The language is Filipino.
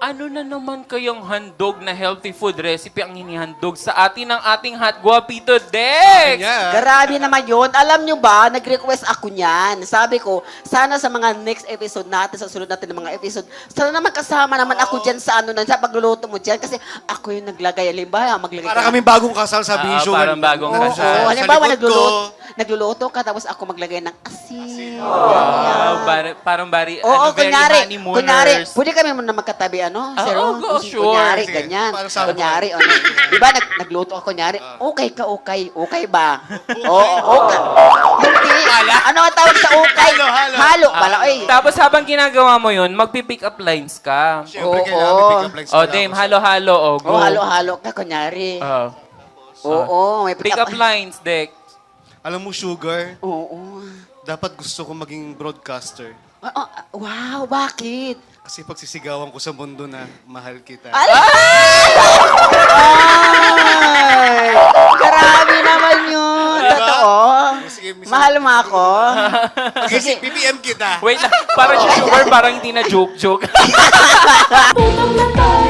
Ano na naman kayong handog na healthy food recipe ang hinihandog sa atin ng ating hot guapito, Dex? Grabe naman yun. Alam nyo ba, nag-request ako niyan. Sabi ko, sana sa mga next episode natin, sa sunod natin ng mga episode, sana naman kasama naman ako dyan sa sa pagluluto mo dyan. Kasi ako yung naglagay. Halimbawa, maglagay Para kami bagong kasal sa Bisyo. parang bagong Oo, kasal. oo. Halimbawa, Sa likod ko. nagluluto ka, tapos ako maglagay ng asin. Wow, parang bari, Oo, very kunyari, honeymooners. pwede kami muna magkatabi, Sir oo, Ron? go, sure. Kunyari, Sige, ganyan. para sa Kunyari, diba, nagluto ako, kunyari, okay ka, okay. Okay ba? Oo, okay. Hindi. Ano ang tawag sa okay? Halo. Bala, oy. Tapos habang ginagawa mo yun, magpi-pick up lines ka. Siyempre, Oo. kailangan pick up lines. Oh, Dame, halo-halo. Oh, go. Oh, halo-halo ka, kunyari. Oo, may Pick up lines, Dex. Alam mo, Sugar, Oo. dapat gusto ko maging broadcaster. Wow, bakit? Kasi pagsisigawan ko sa mundo na mahal kita. Ay! Grabe naman yun. Totoo. Sige, miss- Mahal mo ako. Sige, BBM kita. Wait lang, parang si Sugar, parang hindi na joke-joke. Putang na tayo.